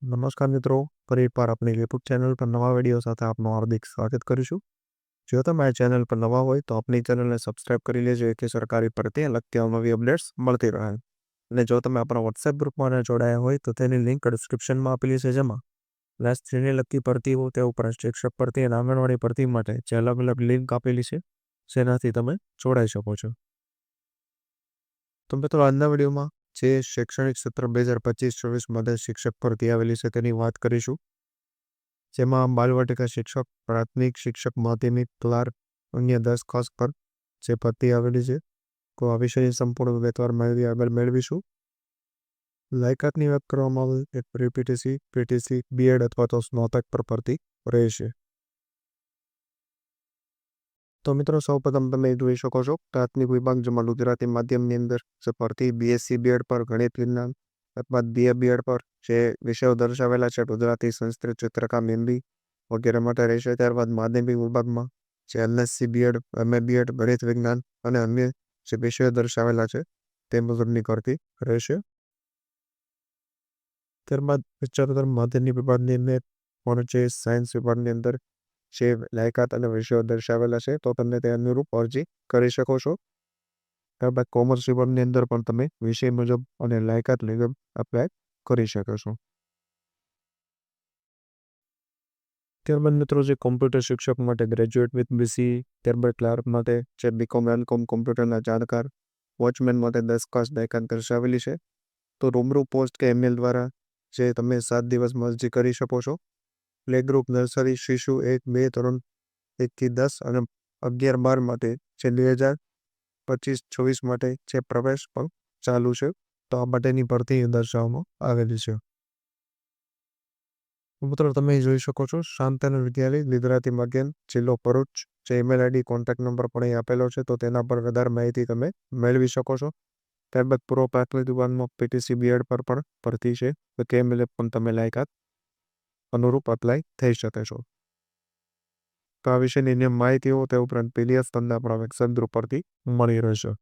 નમસ્કાર મિત્રો, ફરી એકવાર આપણી યુટ્યુબ ચેનલ પર નવા વિડીયો સાથે આપનું હાર્દિક સ્વાગત કરીશું. જો તમે આ ચેનલ પર નવા હોય તો આપણી ચેનલને સબસ્ક્રાઇબ કરી લેજો કે સરકારી ભરતી લગતી નવી અપડેટ્સ મળતી રહે. અને જો તમે આપણા વોટ્સએપ ગ્રુપમાં જોડાયા હોય તો તેની લિંક ડિસ્ક્રિપ્શનમાં આપેલી છે, જેમાં ક્લાસ 3ની લગતી ભરતી હોય તે ઉપરાંત શિક્ષક ભરતી અને આંગણવાડી ભરતી માટે જે અલગ અલગ લિંક આપેલી છે જેનાથી તમે જોડાઈ શકો છો. તો મિત્રો આજના વિડીયોમાં જે શૈક્ષણિક સત્ર 2025-24 માટે શિક્ષક ભરતી આવેલી છે તેની વાત કરીશું, જેમાં બાલવાટિકા શિક્ષક, પ્રાથમિક શિક્ષક, માધ્યમિક, ક્લાર્ક, અન્ય 10 ખાસ પર જે ભરતી આવેલી છે. તો આ વિષયની સંપૂર્ણ વિગતવાર માહિતી આગળ મેળવીશું. લાયકાતની વાત કરવામાં આવે એક પ્રી-પીટીસી, પીટીસી, બીએડ અથવા તો સ્નાતક પર ભરતી રહેશે. તો મિત્રો સૌપ્રથમ તમે જોઈ શકો છો પ્રાથમિક વિભાગ, જેમાં ગુજરાતી માધ્યમની અંદર જે ભરતી બીએસસી બીએડ પર ગણિત વિજ્ઞાન અથવા બીએ બીએડ પર જે વિષયો દર્શાવેલા છે ગુજરાતી, સંસ્કૃત, ચિત્રકામ, હિન્દી વગેરે માટે રહેશે. ત્યારબાદ માધ્યમિક વિભાગમાં જે એમએસસી બીએડ, એમએ બીએડ, ગણિત વિજ્ઞાન અને અન્ય જે વિષયો દર્શાવેલા છે તે મુજબની ભરતી રહેશે. ત્યારબાદ ઉચ્ચતર માધ્યમિક વિભાગની અંદર પણ જે સાયન્સ વિભાગની અંદર જે લાયકાત અને વિષયો દર્શાવેલા છે તો તમે તે અનુરૂપ અરજી કરી શકો છો. ત્યારબાદ કોમર્સ વિભાગની અંદર પણ તમે વિષય મુજબ અને લાયકાત મુજબ એપ્લાય કરી શકો છો. ત્યારબાદ મિત્રો જે કોમ્પ્યુટર શિક્ષક માટે ગ્રેજ્યુએટ વિથ બીસી, ત્યારબાદ ક્લાર્ક માટે જે બીકોમ એમકોમ કોમ્પ્યુટરના જાણકાર, વોચમેન માટે 10 ખાસ લાયકાત દર્શાવેલી છે. તો રૂબરૂ પોસ્ટ કે ઈમેલ દ્વારા જે તમે 7 દિવસમાં અરજી કરી શકો છો. પ્લે ગ્રુપ, નર્સરી, શિશુ 1-2 ધોરણ 1 થી 10 અને 11-12 માટે જે 2025-24 માટે જે પ્રવેશ પણ ચાલુ છે. તો આ માટેની ભરતી દર્શાવવામાં આવેલી છે. મિત્રો તમે જોઈ શકો છો શાંતનુ વિદ્યાલય, ગુજરાતી માધ્યમ, જિલ્લો ભરૂચ. જે ઈમેલ આઈડી, કોન્ટેક્ટ નંબર પણ અહીં આપેલો છે, તો તેના પર વધારે માહિતી તમે મેળવી શકો છો. ત્યારબાદ પૂર્વ પ્રાથમિક વિભાગમાં પીટીસી બીએડ પર પણ ભરતી છે, તો તે મુજબ પણ તમે લાયકાત અનુરૂપ અપ્લાય થઈ શકે છો. તો આ વિશેની અન્ય માહિતીઓ તે ઉપરાંત પીડીએફ તમને આપણા વેબસાઇટ પરથી મળી રહેશે.